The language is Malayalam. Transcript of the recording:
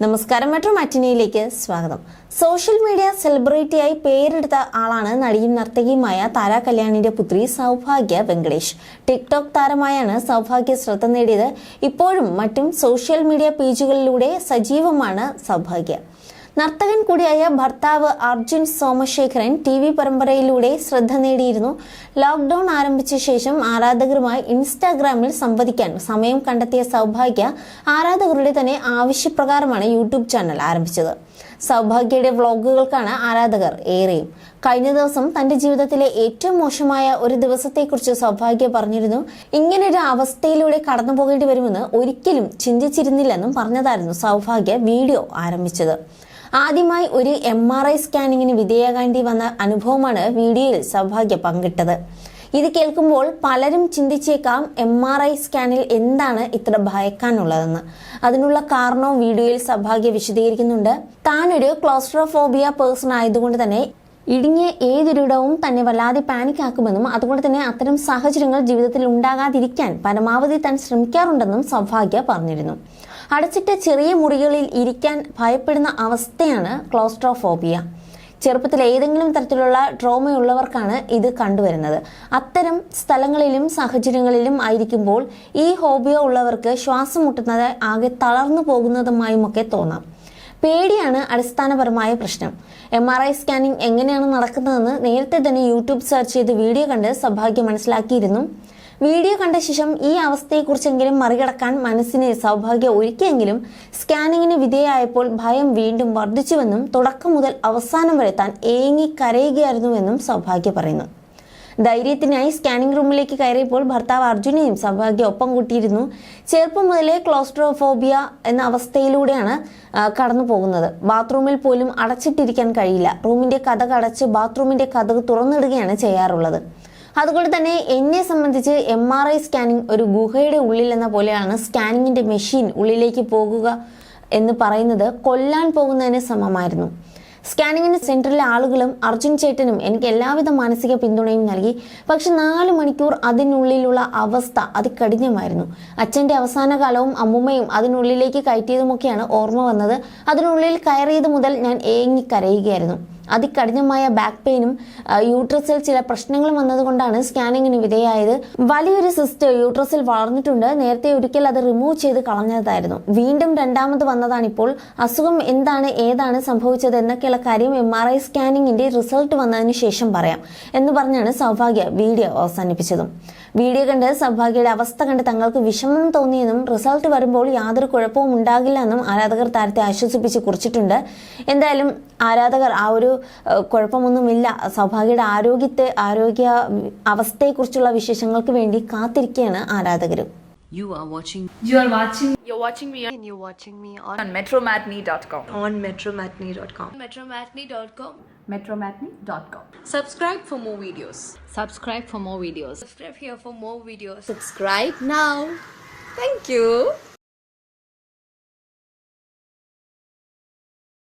നമസ്കാരം, മെട്രോ മാറ്റിനിയിലേക്ക് സ്വാഗതം. സോഷ്യൽ മീഡിയ സെലിബ്രിറ്റിയായി പേരെടുത്ത ആളാണ് നടിയും നർത്തകിയുമായ താര കല്യാണിന്റെ പുത്രി സൗഭാഗ്യ വെങ്കടേഷ്. ടിക്ടോക്ക് താരമായാണ് സൗഭാഗ്യ ശ്രദ്ധ നേടിയത്. ഇപ്പോഴും മറ്റും സോഷ്യൽ മീഡിയ പേജുകളിലൂടെ സജീവമാണ് സൗഭാഗ്യ. നർത്തകൻ കൂടിയായ ഭർത്താവ് അർജുൻ സോമശേഖരൻ TV പരമ്പരയിലൂടെ ശ്രദ്ധ നേടിയിരുന്നു. ലോക്ക്ഡൌൺ ആരംഭിച്ച ശേഷം ആരാധകരുമായി ഇൻസ്റ്റാഗ്രാമിൽ സംവദിക്കാൻ സമയം കണ്ടെത്തിയ സൗഭാഗ്യ ആരാധകരുടെ തന്നെ ആവശ്യപ്രകാരമാണ് യൂട്യൂബ് ചാനൽ ആരംഭിച്ചത്. സൗഭാഗ്യയുടെ വ്ളോഗുകൾക്കാണ് ആരാധകർ ഏറെയും. കഴിഞ്ഞ ദിവസം തന്റെ ജീവിതത്തിലെ ഏറ്റവും മോശമായ ഒരു ദിവസത്തെക്കുറിച്ച് സൗഭാഗ്യ പറഞ്ഞിരുന്നു. ഇങ്ങനൊരു അവസ്ഥയിലൂടെ കടന്നു പോകേണ്ടി വരുമെന്ന് ഒരിക്കലും ചിന്തിച്ചിരുന്നില്ലെന്നും പറഞ്ഞതായിരുന്നു സൗഭാഗ്യ വീഡിയോ ആരംഭിച്ചത്. ആദ്യമായി ഒരു MRI സ്കാനിങ്ങിന് വിധേയമാകേണ്ടി വന്ന അനുഭവമാണ് വീഡിയോയിൽ സൗഭാഗ്യ പങ്കിട്ടത്. ഇത് കേൾക്കുമ്പോൾ പലരും ചിന്തിച്ചേക്കാം, MRI സ്കാനിൽ എന്താണ് ഇത്ര ഭയക്കാനുള്ളതെന്ന്. അതിനുള്ള കാരണവും വീഡിയോയിൽ സൗഭാഗ്യ വിശദീകരിക്കുന്നുണ്ട്. താനൊരു ക്ലോസ്ട്രോഫോബിയ പേഴ്സൺ ആയതുകൊണ്ട് തന്നെ ഇടുങ്ങിയ ഏതൊരിടവും തന്നെ വല്ലാതെ പാനിക് ആക്കുമെന്നും അതുകൊണ്ട് തന്നെ അത്തരം സാഹചര്യങ്ങൾ ജീവിതത്തിൽ ഉണ്ടാകാതിരിക്കാൻ പരമാവധി താൻ ശ്രമിക്കാറുണ്ടെന്നും സൗഭാഗ്യ പറഞ്ഞിരുന്നു. അടച്ചിട്ട ചെറിയ മുറികളിൽ ഇരിക്കാൻ ഭയപ്പെടുന്ന അവസ്ഥയാണ് ക്ലോസ്ട്രോഫോബിയ. ചെറുപ്പത്തിൽ ഏതെങ്കിലും തരത്തിലുള്ള ട്രോമയുള്ളവർക്കാണ് ഇത് കണ്ടുവരുന്നത്. അത്തരം സ്ഥലങ്ങളിലും സാഹചര്യങ്ങളിലും ആയിരിക്കുമ്പോൾ ഈ ഹോബിയ ഉള്ളവർക്ക് ശ്വാസം മുട്ടുന്നത് ആകെ തളർന്നു പോകുന്നതുമായുമൊക്കെ തോന്നാം. പേടിയാണ് അടിസ്ഥാനപരമായ പ്രശ്നം. MRI സ്കാനിങ് എങ്ങനെയാണ് നടക്കുന്നതെന്ന് നേരത്തെ തന്നെ യൂട്യൂബ് സെർച്ച് ചെയ്ത് വീഡിയോ കണ്ട് സൗഭാഗ്യ മനസ്സിലാക്കിയിരുന്നു. വീഡിയോ കണ്ട ശേഷം ഈ അവസ്ഥയെക്കുറിച്ചെങ്കിലും മറികടക്കാൻ മനസ്സിനെ സൗഭാഗ്യ ഒരുക്കിയെങ്കിലും സ്കാനിങ്ങിന് വിധേയമായപ്പോൾ ഭയം വീണ്ടും വർദ്ധിച്ചുവെന്നും തുടക്കം മുതൽ അവസാനം വരെ താൻ ഏങ്ങി കരയുകയായിരുന്നുവെന്നും സൗഭാഗ്യ പറയുന്നു. ധൈര്യത്തിനായി സ്കാനിംഗ് റൂമിലേക്ക് കയറിയപ്പോൾ ഭർത്താവ് അർജുനെയും സൗഭാഗ്യ ഒപ്പം കൂട്ടിയിരുന്നു. ചെറുപ്പം മുതലേ ക്ലോസ്ട്രോഫോബിയ എന്ന അവസ്ഥയിലൂടെയാണ് കടന്നു പോകുന്നത്. ബാത്റൂമിൽ പോലും അടച്ചിട്ടിരിക്കാൻ കഴിയില്ല. റൂമിന്റെ കതക് അടച്ച് ബാത്റൂമിന്റെ കതക് തുറന്നിടുകയാണ് ചെയ്യാറുള്ളത്. അതുകൊണ്ട് തന്നെ എന്നെ സംബന്ധിച്ച് MRI സ്കാനിങ് ഒരു ഗുഹയുടെ ഉള്ളിൽ എന്ന പോലെയാണ്. സ്കാനിങ്ങിന്റെ മെഷീൻ ഉള്ളിലേക്ക് പോകുക എന്ന് പറയുന്നത് കൊല്ലാൻ പോകുന്നതിന് സമമായിരുന്നു. സ്കാനിങ്ങിന് സെന്ററിലെ ആളുകളും അർജുൻ ചേട്ടനും എനിക്ക് എല്ലാവിധ മാനസിക പിന്തുണയും നൽകി. പക്ഷെ 4 മണിക്കൂർ അതിനുള്ളിലുള്ള അവസ്ഥ അതികഠിനമായിരുന്നു. അച്ഛൻ്റെ അവസാന കാലവും അമ്മുമ്മയും അതിനുള്ളിലേക്ക് കയറ്റിയതുമൊക്കെയാണ് ഓർമ്മ വന്നത്. അതിനുള്ളിൽ കയറിയത് മുതൽ ഞാൻ ഏങ്ങി കരയുകയായിരുന്നു. അതികഠിനമായ ബാക്ക് പെയിനും യൂട്രസിൽ ചില പ്രശ്നങ്ങളും വന്നതുകൊണ്ടാണ് സ്കാനിങ്ങിന് വിധേയമായത്. വലിയൊരു സിസ്റ്റ് യൂട്രസിൽ വളർന്നിട്ടുണ്ട്. നേരത്തെ ഒരിക്കൽ അത് റിമൂവ് ചെയ്ത് കളഞ്ഞതായിരുന്നു. വീണ്ടും രണ്ടാമത് വന്നതാണിപ്പോൾ. അസുഖം എന്താണ്, ഏതാണ് സംഭവിച്ചത് എന്നൊക്കെയുള്ള കാര്യം MRI സ്കാനിങ്ങിന്റെ റിസൾട്ട് വന്നതിന് ശേഷം പറയാം എന്ന് പറഞ്ഞാണ് സൗഭാഗ്യ വീഡിയോ അവസാനിപ്പിച്ചതും. വീഡിയോ കണ്ട് സൗഭാഗ്യയുടെ അവസ്ഥ കണ്ട് തങ്ങൾക്ക് വിഷമം തോന്നിയെന്നും റിസൾട്ട് വരുമ്പോൾ യാതൊരു കുഴപ്പവും ഉണ്ടാകില്ല എന്നും ആരാധകർ താരത്തെ ആശ്വസിപ്പിച്ച് കുറിച്ചിട്ടുണ്ട്. എന്തായാലും ആരാധകർ ആ ഒരു കുഴപ്പമൊന്നുമില്ല, സൗഭാഗ്യയുടെ ആരോഗ്യ അവസ്ഥയെക്കുറിച്ചുള്ള വിശേഷങ്ങൾക്ക് വേണ്ടി കാത്തിരിക്കുകയാണ് ആരാധകരും. You're watching me and you're watching me on metromatney.com. on metromatney.com. metromatney.com. Subscribe for more videos. Subscribe for more videos. Subscribe here for more videos. Subscribe now. Thank you.